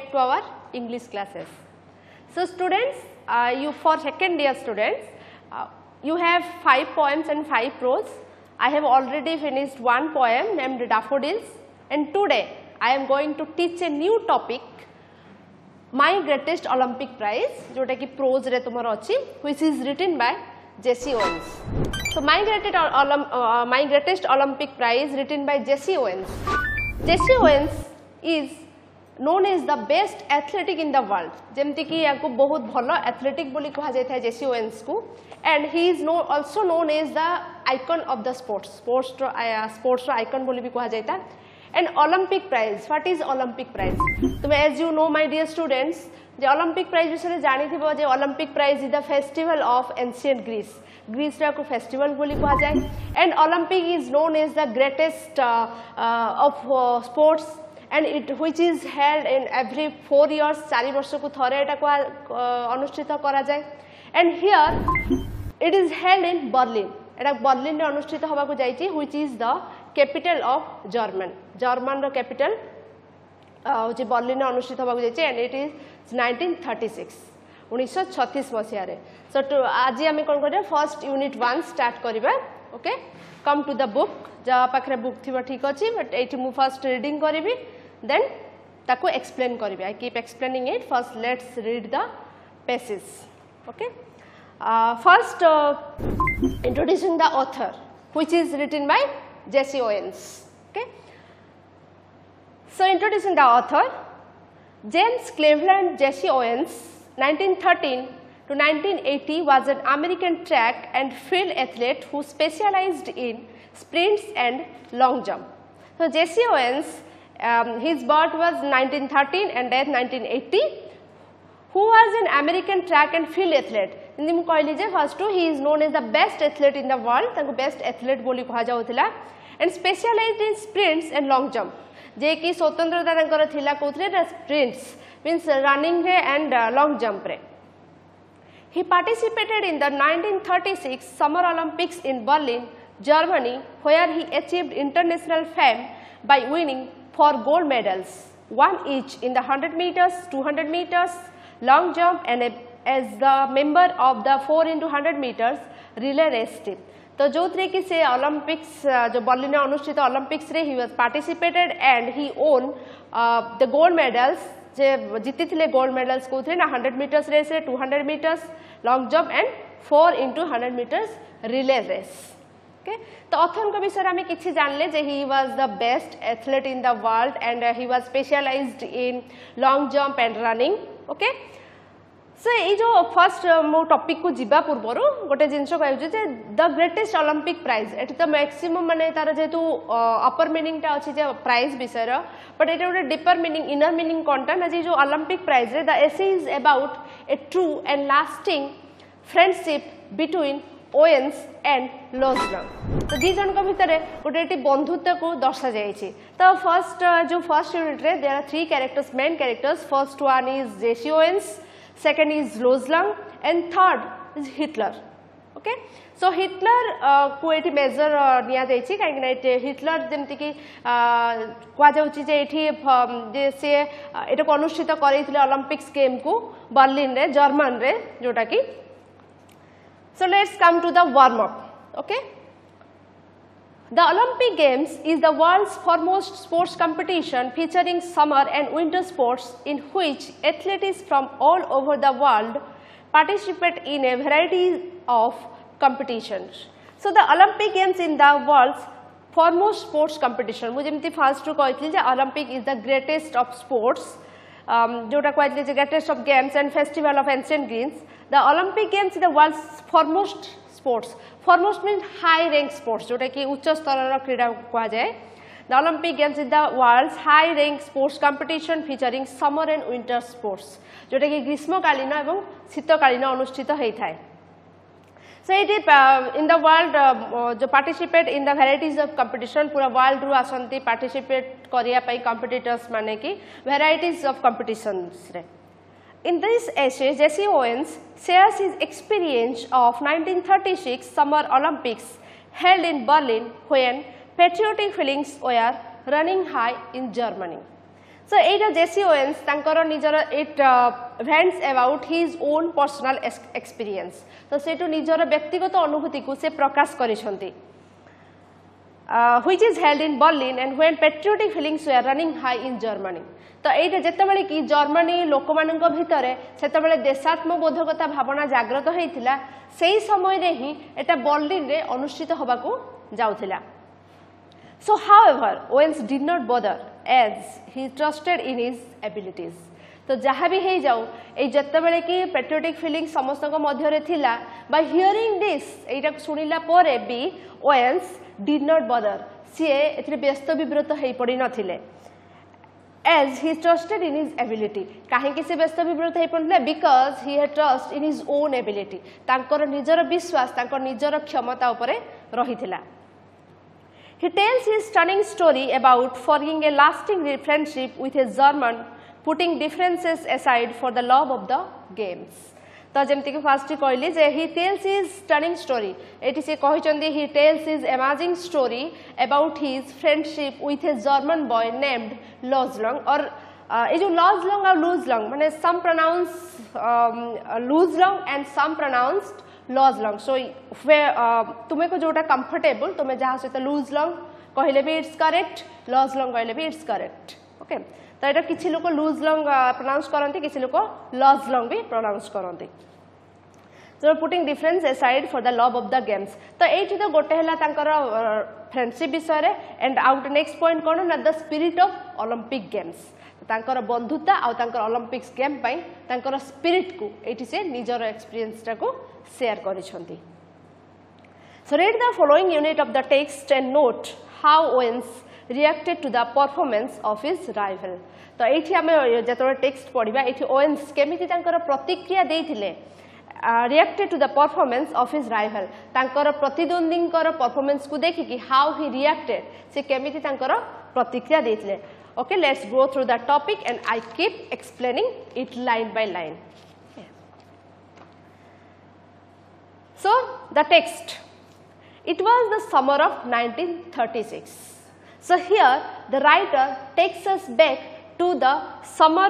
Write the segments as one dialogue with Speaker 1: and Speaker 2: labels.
Speaker 1: back to our English classes. So students, you for second year students, you have 5 poems and 5 prose. I have already finished one poem named Daffodils, and today I am going to teach a new topic, My Greatest Olympic Prize, जोटा कि prose रे तुम्हारा अच्छी, which is written by Jesse Owens. So My Greatest Olympic Prize written by Jesse Owens. Jesse Owens is known as the best athletic in the world. जेमती कि याको बहुत भलो athletic बोली कहा जाता है Jesse Owens को, and he is also known as the icon of the sports icon बोली भी कहा जाता है. And Olympic prize, what is Olympic prize? तो as you know my dear students, the Olympic prize विषय जानी थी वो Olympic prize is the festival of ancient Greece. Greece रा को festival बोली कहा जाए. And Olympic is known as the greatest of sports, and which is held in every 4 years. 4 वर्ष को थोड़े एटा को अनुष्ठित करा जाए. And here it is held in Berlin. Etah Berlin रे अनुष्ठित होगा को जाइए, which is the capital of German. German रो capital जो बर्लिन रे अनुष्ठित होगा को जाइए, and it is 1936. 1936 मसीहा रे. So आज आम कौन करें first unit 1 start करिबा. Okay, come to the book. जहाँ पाखरे book थी ठीक अच्छी, but एटी मु first reading करिबी, then ताको explain करिबी. I keep explaining it. First let's read the passage. Okay. First introducing the author, which is written by Jesse Owens. Okay. So introducing the author, James Cleveland Jesse Owens, 1913 to 1980, was an American track and field athlete who specialized in sprints and long jump. So Jesse Owens, his birth was 1913 and death 1980. Who was an American track and field athlete? इनमें मु कहली जे first he is known as the best athlete in the world. ताको best athlete बोली कहा जाउथिला, and specialized in sprints and long jump. जे कि स्वतंत्रता तांकर थिला कोथले sprints means running रे and long jump रे. He participated in the 1936 Summer Olympics in Berlin, Germany, where he achieved international fame by winning 4 gold medals, one each in the 100 meters, 200 meters, long jump, and as the member of the 4x100 meters relay race team. तो जो थे कि से Olympics जो Berlin में अनुष्ठित Olympics रे he was participated and he won the gold medals. जे जीती थिले gold medals को थे ना 100 meters race रे, 200 meters long jump and 4x100 meters relay race. Okay, तो ऑथर को विषय हमें किसी जान ले जे he was the best athlete in the world and he was specialized in long jump and running. Okay, so ये जो first मो टॉपिक को जीवा पूर्वर गोटे जिनस कहूँ जे the greatest Olympic prize eighty तो maximum माने तार जेतु upper meaning टा अच्छी जे prize विषय रो, but एटी गोटे deeper meaning inner meaning Konta ना जे जो Olympic prize रे the essay is about a true and lasting friendship between Owens and Lozlang. तो दी जन को भितर गोटे बंधुत्व को दर्शा जाइए. तो फर्स्ट यूनिट रे there are 3 characters, main characters. First one is Jesse Owens, second is Lozlang, and third is Hitler. Okay, so Hitler को एठी मेजर निया जाइए कहीं ना हिटलर जमती कि कह जाउची जे एठी जे से एटा को अनुष्ठित करैथिले ओलंपिक्स गेम को बर्लिन रे जर्मन रे जोटा कि. So let's come to the warm up. Okay, the Olympic Games is the world's foremost sports competition featuring summer and winter sports in which athletes from all over the world participate in a variety of competitions. So the Olympic Games in the world's foremost sports competition. मुझे मिलती first to कहती है Olympic is the greatest of sports. जोटा कहती है greatest of games and festival of ancient Greece. The Olympic Games is the world's foremost sports. Foremost means high rank sports, जोटा कि उच्च स्तर क्रीड़ा कहा जाए. The Olympic Games is the world's high rank sports competition featuring summer and winter sports, जोटा कि ग्रीष्मकालीन एवं शीतकालीन अनुष्ठित होता है. So it is in the world जो participate in the varieties of competition, पूरा world रू आसंती participate करिया पाई competitors माने कि varieties of competitions रे. In this essay, Jesse Owens shares his experience of 1936 Summer Olympics held in Berlin when patriotic feelings were running high in Germany. So Etah JC Owens तांकर निजर it vents about his own personal experience तो सेटु निजर व्यक्तिगत अनुभूति को से प्रकाश करिसंती which is held in Berlin and when patriotic feelings were running high in Germany तो एटा जेतेबेले कि जर्मनी लोकमानक भितरे सेतेबेले देशात्मबोधकता भावना जागृत होइतिला सेही समय रे ही एटा बर्लिन रे अनुष्ठित होबाकू जाउथिला So however Owens did not bother as he trusted in his abilities तो जहाँ भी हे जाऊ ए जेतेबेले कि पेट्रियोटिक फीलिंग समस्तक मध्य रे थिला by hearing this एटा सुनिला परे भी Owens did not bother सी एथिरे व्यस्त विब्रत हेई पड़ी नथिले as he trusted in his ability काहे कि से व्यस्त विब्रत हेई पड़ले because he had trust in his own ability तांकर निजर विश्वास तांकर निजर क्षमता उपरे रहिथिला He tells his stunning story about forging a lasting friendship with a German, putting differences aside for the love of the games. तो जेमती कि फर्स्ट कहली जे he tells his stunning story. Eighty से कहिचंदी he tells his amazing story about his friendship with a German boy named Lozlong और ये जो Lozlong और Luzlong माने some pronounce Luzlong and some pronounced Luz Long सो तुम्हें को जोटा कंफर्टेबल तुम्हें जहाँ सहित लूज लॉन्ग कहले भी इट्स करेक्ट लॉज लॉन्ग कहले भी इट्स करेक्ट ओके तो ये किसी लोग लूज लॉन्ग प्रोनाउंस करते किसी लोग लॉज लॉन्ग भी प्रोनाउंस करते so putting difference aside for the love of the games तो एठी तो गोटे हला तांकर फ्रेंडशिप विषय रे एंड आउट नेक्स्ट पॉइंट कोन ना the spirit of Olympic games तांकर बंधुता आ तांकर ओलंपिक्स गेम पई तांकर स्पिरिट को एठी से निजर एक्सपीरियंस टा को share करिसंती So read the following unit of the text and note how Owens reacted to the performance of his rival तो एठी हमें जतरे टेक्स्ट पढिबा एठी ओवेन्स केमिति तांकर प्रतिक्रिया देथिले reacted to the performance of his rival तांकर प्रतिद्वंदींकर परफॉर्मेंस को देखि कि how he reacted से केमिति तांकर प्रतिक्रिया देथिले okay let's go through the topic and I keep explaining it line by line so the text it was the summer of 1936 so here the writer takes us back to the summer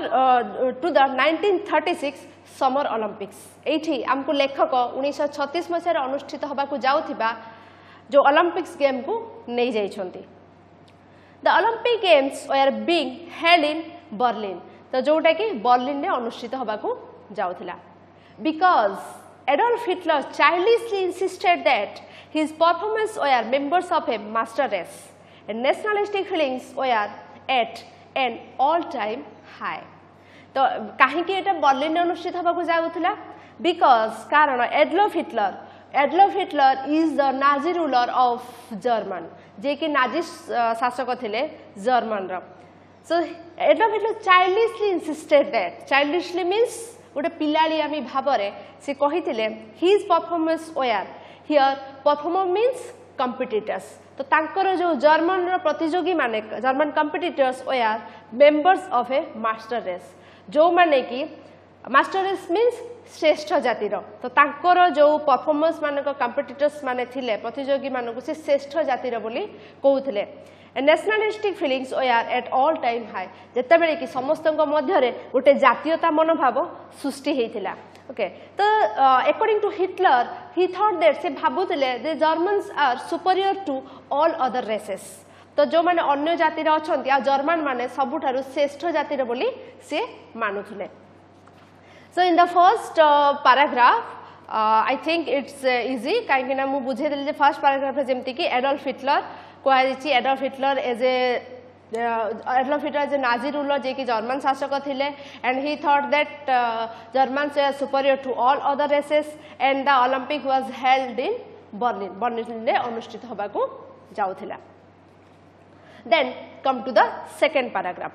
Speaker 1: to the 1936 summer Olympics एठी हमको लेखक 1936 मसिया अनुष्ठित होबा को जाउथिबा जो Olympics game को नै जाइछंती the Olympic games were being held in Berlin तो जोटा कि बर्लिन ने अनुष्ठित होबा को जाउथिला because Adolf Hitler childishly insisted that his performance were members of a master race and nationalistic feelings were at an all time high तो कहीं एटा बर्लिन अनुष्ठित होबा को जाउथिला बिकॉज़ कारण Adolf Hitler is the Nazi ruler of German जे कि नाजी शासक थिले German row so Adolf Hitler childishly insisted that childishly means गोटे पिलालियामी भाबरे से कहिथिले his performance were here performer means competitors तो तांकर जो जर्मन रो प्रतियोगी माने German competitors were members of a master race जो माने कि मास्टर रेस मींस श्रेष्ठ जातिर तो तांकर जो परफॉर्मेंस मानक कॉम्पिटिटर्स माने थिले प्रतियोगी मानक से श्रेष्ठ जातिर बोली कहउथिले nationalistic feelings were at all time high जेतेबेले कि समस्तक मध्य रे गोटे जातीयता मनोभाव सृष्टि हेतिला ओके तो according to Hitler he thought that से भाबुथिले the Germans are superior to all other races तो जो माने अन्य जातिर अछंती आ जर्मन माने सबुठारु श्रेष्ठ जातिर बोली से मानुथिले so in the first paragraph I think it's easy काहे ना मु बुझे देले जे फर्स्ट पैराग्राफ रे जेमति कि एडोल्फ हिटलर कोआरिची Adolf Hitler as a Nazi ruler जे कि जर्मन शासक थिले and he thought that Germans were superior to all other races and the Olympic was held in Berlin रे अनुष्ठित होबा को जाउथिला Then come to the second paragraph.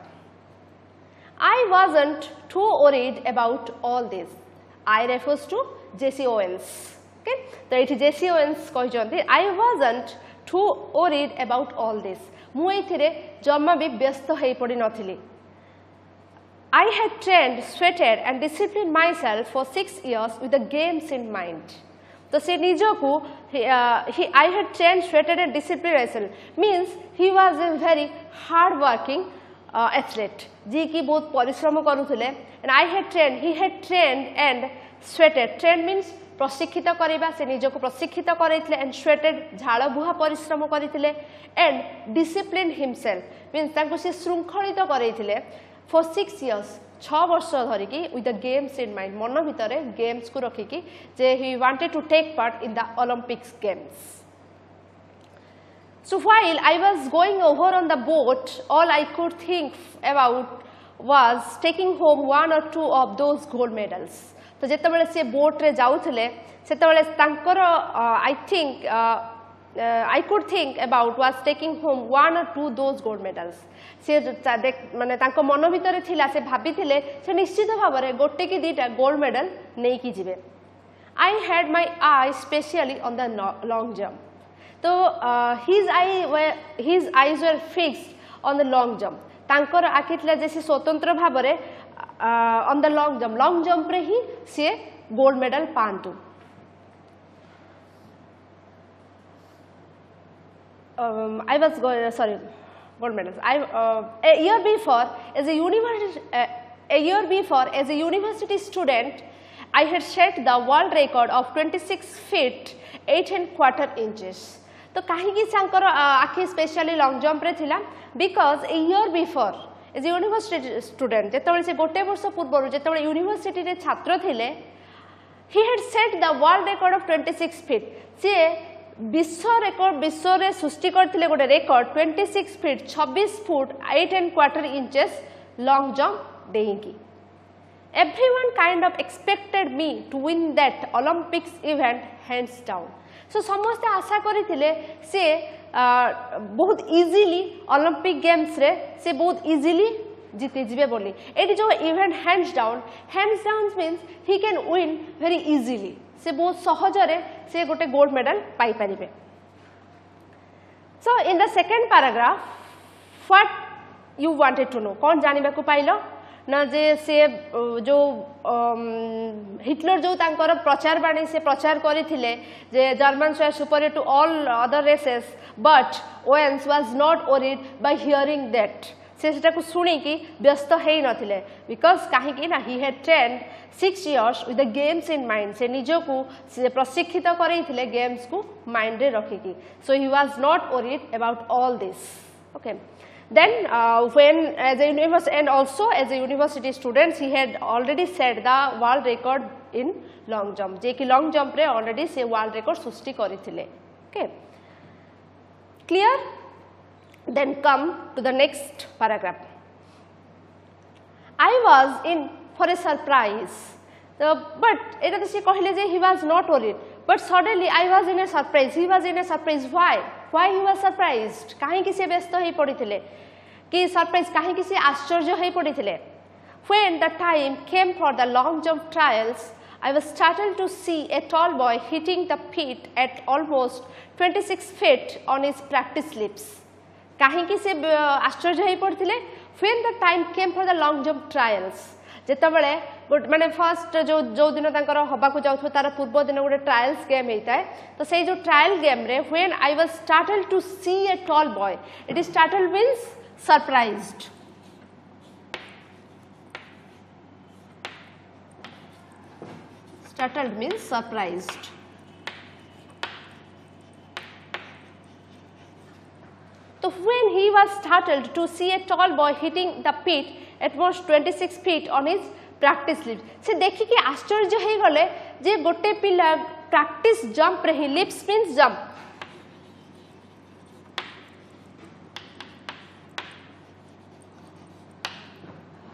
Speaker 1: I wasn't too worried about all this. I refers to Jesse Owens. Okay, so it is Jesse Owens कहिचंती I wasn't too worried about all this. मु एथिरे जम्मा भी व्यस्त हेई पड़ी नथिली. I had trained, sweated and disciplined myself for 6 years with the games in mind. तो से निजो को I had trained, sweated and disciplined myself means he was a very hard working athlete जी की बहुत परिश्रम करुले and I had trained he had trained and sweated trained means प्रशिक्षित करवा से निजको प्रशिक्षित करैथिले and sweated झाड़ बुहा परिश्रम करथिले and disciplined himself means तांको से शृंखलित करैथिले for 6 years 6 वर्ष धरिकी with the games in mind मन भितरे games को रखिकी जे he wanted to take part in the Olympics games. So while I was going over on the boat, all I could think about was taking home 1 or 2 of those gold medals. तो जेते बेले से boat रे जाउथले सेते बेले तांकर I could think about was taking home 1 or 2 those gold medals. से माने तांको मन भितरे थिला से भाबिथिले से निश्चित भाबरे गोटे की दीटा गोल्ड मेडल नै की जिवे. I had my eye specially on the long jump. तो his eyes were fixed on the long jump. तांकर आखि थिला जे से स्वतंत्र भाबरे on the long jump रे ही से गोल्ड मेडल पांतु. I was going gold medals. A year before as a university student I had set the world record of 26 feet 8¼ inches. तो कहीं की सांकर आखि स्पेशली लॉन्ग जंप रे थिला because a year before as a university student जेतबेले से गोटे वर्ष पूर्व जेतबेले यूनिवर्सिटी रे छात्र थिले he had set the world record of 26 feet. से विश्व रेकॉर्ड विश्व रे सृष्टि करथिले गोटे record 26 feet 26 foot 8¼ inches long jump डेइंकी. Everyone kind of expected me to win that Olympics event hands down. So समस्ते आशा करिथिले से बहुत इजीली ओलंपिक गेम्स रे से बहुत इजीली जीति जिवे बोली. एटी जो event hands down means he can win very easily. से बहुत सहज रे से गोटे गोल्ड मेडल पाई परिबे. So in the second paragraph what you wanted to know कौन जानिबा को पाइलो ना जे से जो हिटलर जो तांकर प्रचार बाणी से प्रचार करिथिले जे Germans were superior to all other races but Owens was not worried by hearing that. से सेटा को सुनी कि व्यस्त हेई नथिले because काहे कि ना he had trained 6 years with the games in mind. से निजो को से प्रशिक्षित करैथिले गेम्स को माइंड रे रखिकी. So he was not worried about all this. Okay. Then when as a university and also as a university students he had already set the world record in long jump. जे कि long jump रे already से world record Srishti करिथिले. Okay. Clear? Then come to the next paragraph. I was in for a surprise. But eta to se kahile je he was not worried. But suddenly I was in a surprise. He was in a surprise. Why? Why he was surprised? काहे कि से व्यस्त होई पड़िथिले कि surprise काहे कि से आश्चर्य होई पड़िथिले. When the time came for the long jump trials, I was startled to see a tall boy hitting the pit at almost 26 feet on his practice slips. काहे कि से आश्चर्य होई पड़िथिले when the time came for the long jump trials. जेतबेले माने first जो दिन तांकर हबा को जाउथो तार पूर्व दिन गोटे ट्रायल्स गेम हेताय तो सेई जो ट्रायल गेम रे when I was startled to see a tall boy. It is startled means surprised. Startled means surprised. So when he was startled to see a tall boy hitting the pit at most 26 feet on his practice lips. से देखि कि आश्चर्य हे गले जे गोटे पिला practice jump रे ही lips means jump.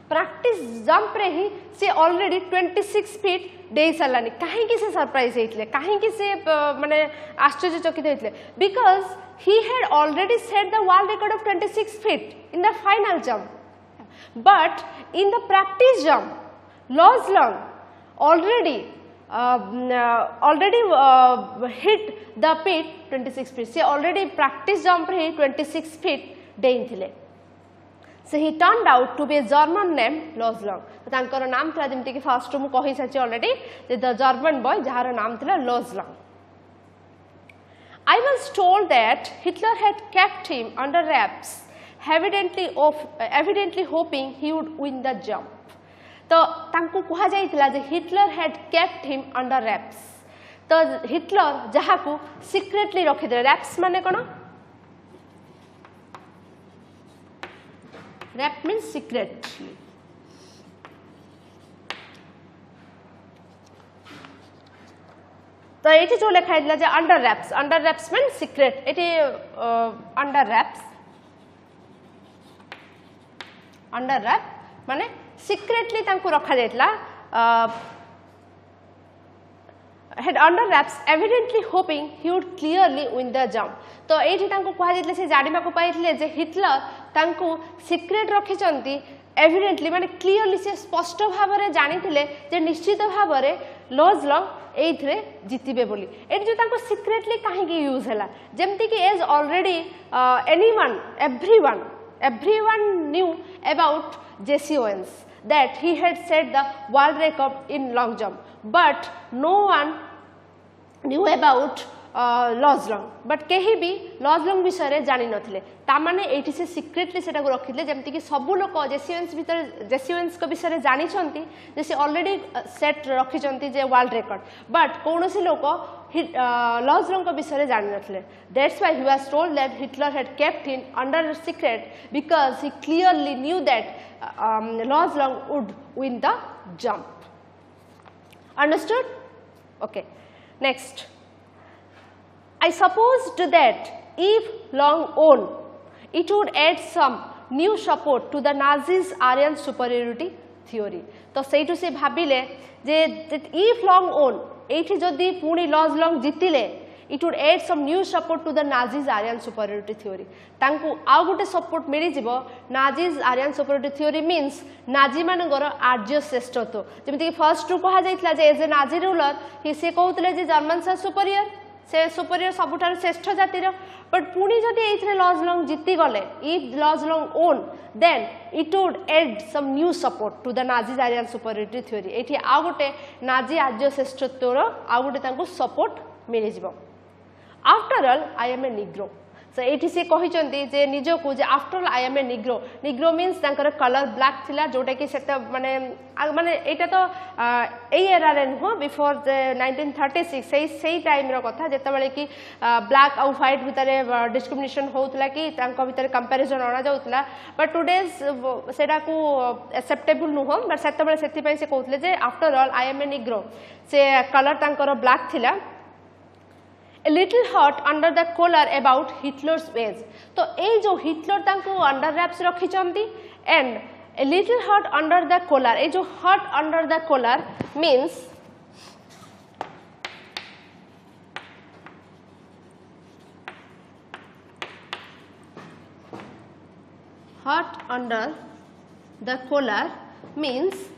Speaker 1: Practice jump रे ही से already 26 feet दे सलानी. काहे कि से सरप्राइज हेतले काहे कि से माने आश्चर्यचकित हेतले because he had already set the world record of 26 feet in the final jump. But in the practice jump, Loz Long already hit the pit 26 feet. Se already practice jump re 26 feet dein. So he turned out to be a German named Loz Long. तांकर नाम था जेमति कि first मु कहि साची already J the German boy जहार नाम थिला Loz Long. I was told that Hitler had kept him under wraps, evidently hoping he would win the jump. तो तांकु कहा जाइतिला जे Hitler had kept him under wraps. तो हिटलर जहा को secretly रखिदे wraps माने कोन wrap means secretly. तो ये जो लिखा है जे अंडर रैप्स मीन सीक्रेट ये अंडर रैप माने सीक्रेटली तांको रखा जाइतला had under wraps evidently hoping he would clearly win the jump. तो एठी तांको कहा जाइतले से जाडिमा को पाइतले जे हिटलर तांको सीक्रेट रखि चंती एविडेंटली माने क्लियरली से स्पष्ट भाव रे जानिथिले जे निश्चित भाव रे लॉजलंग एथरे जितिबे बोली एठी जो तांको सीक्रेटली काहे की यूज हला जेमति कि as already everyone knew about Jesse Owens that he had set the world record in long jump, but no one knew about Luz Long but कहीं भी लॉजलंग विषय रे जानि नथिले ता माने एठी से सीक्रेटली सेटा को रखिले जेमति कि सबु लोक जेसीओएंस को विषय रे जानि छंती जेसे ऑलरेडी सेट रखि छंती जे वर्ल्ड रिकॉर्ड बट कोनोसी लोक लॉजलंग को विषय रे जानि नथिले that's why he was told that Hitler had kept him under secret because he clearly knew that Luz Long would win the jump understood okay next I supposed that if Long won, it would add some new support to the Nazis' Aryan superiority theory. तो सेठु से भाबिले जे if Long won, एठी जदि पुणी लॉजलंग जितिले, it would add some new support to the Nazis' Aryan superiority theory. तांकु आउ गोटे support मिली जिवो Nazis' Aryan superiority theory means Nazi मानकर आर्य श्रेष्ठत्व जेमिति कि फर्स्ट रु कहा जाइतला जे as a Nazi ruler he से कहउतले जे जर्मन्स आर सुपीरियर से सुपीरियर सबुठार श्रेष्ठ जातिर बट पुणी जदि एथरे लॉजलंग जिति गले if Luz Long won then it would add some new support to the Nazis Aryan superiority theory एठी आ गोटे नाजी आर्य श्रेष्ठत्वर आ गोटे तांको सपोर्ट मिलि जिवो after all I am a negro so एठी से कहिचंती जे निजो को जे after all I am a negro means तांकर कलर ब्लैक थिला जोटा कि सेटा माने एटा तो एई एरा रे नो बिफोर 1936 सेई टाइम रो कथा जेते बेले कि ब्लैक और व्हाइट भितरे डिस्क्रिमिनेशन होउतला कि तांको भितरे कंपैरिजन आना जाउतला बट टुडे सेटा को एक्सेप्टेबल नु हो बट सेते बेले सेति पई से कहउतले जे after all I am a negro से कलर तांकर ब्लैक थिला A little hot under the collar about Hitler's ways. तो ए जो हिटलर तांको अंडर रैप्स रखी चंती and a little hot under the collar ए जो hot under the collar means hot under the collar means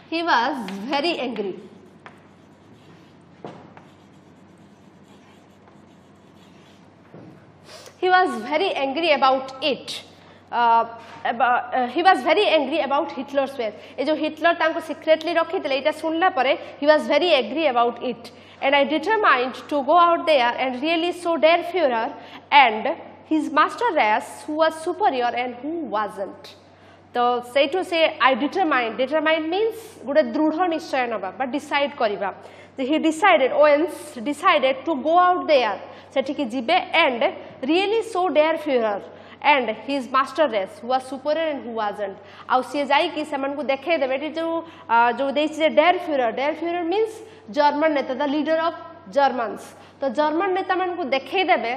Speaker 1: he was very angry. He was very angry about it. He was very angry about Hitler's ways. ये जो Hitler तांको secretly रखी थले इटा सुनला परे he was very angry about it. And I determined to go out there and really show their Führer and his master race who was superior and who wasn't. तो सेठु से I determined means गुडे दृढ़ निश्चय नबा but decide करिबा. He decided Owens decided to go out there सेठिकी जिबे and really show their Führer and his master race who was superior and who wasn't. आउ सी जाई कि सेमन को देखे देबे जो देछि their Führer means जर्मन नेता द लीडर ऑफ जर्मन्स तो जर्मन नेता मन को देखे देबे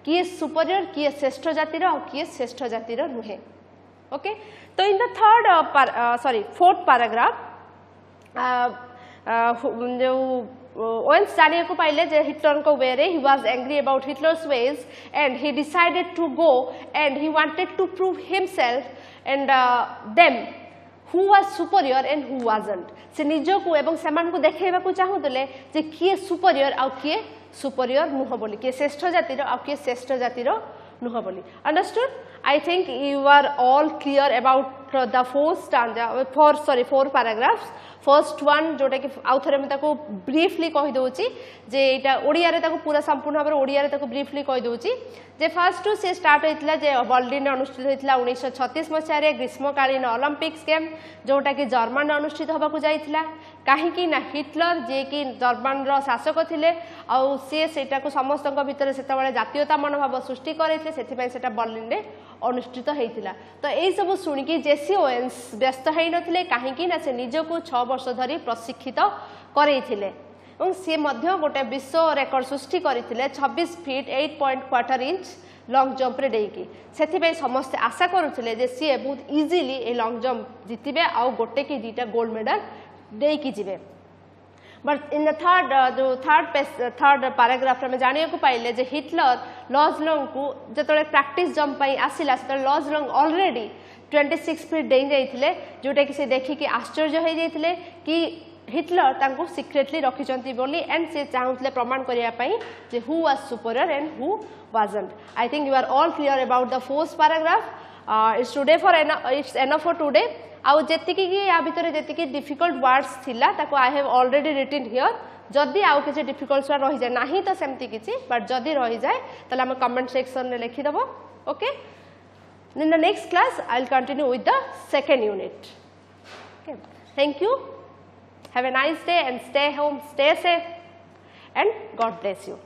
Speaker 1: कि सुपीरियर कि श्रेष्ठ जातिर और कि श्रेष्ठ जातिर नुहे ओके तो इन द फोर्थ पैराग्राफ जो Owens जानिए को पाइले जे हिटलर को वेरे he was angry about Hitler's ways and he decided to go and he wanted to prove himself and them who was superior and who wasn't से निजो को एवं समान को देखेबा को चाहुतले जे किए सुपीरियर आ किए सुपीरियर नुह बोली किए श्रेष्ठ जातिर आ किए श्रेष्ठ जातिर नुह बोली understood I think you are all clear about the four paragraphs first one जोटा कि आउ थे मुझे ब्रीफली कहीदे जे यहाँ ओडिया पूरा संपूर्ण भाव में ओडिया ब्रीफली कहीदे जे फर्स्ट सी स्टार्ट होता है बर्लिन अनुष्ठित होता 1936 मसीह ग्रीष्मकालीन ओलंपिक्स गेम जोटा कि जर्मन अनुष्ठित होगा जाइला कहीं ना हिटलर जे कि जर्मन शासक थे आउ सी से समस्त भितर से जातीयता मनोभाव सृष्टि करते से बर्लिन में अनुष्ठित होता तो यही सब शुणिकी जेसी ओवेन्स व्यस्त हो नथिले कहीं ना से निजको 6 वर्ष धरी प्रशिक्षित करते सी गोटे विश्व रेकर्ड सृष्टि करते 26 फीट 8.25 इंच लंग जंप रे डेकी से समस्ते आशा करुले जे सी बहुत इजिली ए लंग जंप जितबे आउ गोटे कि 2टा गोल्ड मेडल देकी जिवे but in the third paragraph में जानिया को पाइले जे हिटलर लॉज लंग को जतले प्रैक्टिस जंप पई आसिला से लॉज लंग ऑलरेडी 26 फीट डेई जाइथिले जोटा कि से देखि कि आश्चर्य हो जाइथिले कि हिटलर तांको सीक्रेटली रखिचंती बोली एंड से चाहुतले प्रमाण करिया पई जे who was superior and who wasn't I think you are all clear about the fourth paragraph it's today for it's enough for today आउ जेतिकी या भितर जेतिकी डिफिकल्ट वर्ड्स थिला ताको I have already written here जदि आउ किसी डिफिकल्ट वर्ड रही जाए नाही तो सेमती किछि बट जदि रही जाए तले हम कमेंट सेक्शन में लिखि दबो okay in the next class I'll continue with the second unit okay thank you have a nice day and stay home stay safe and God bless you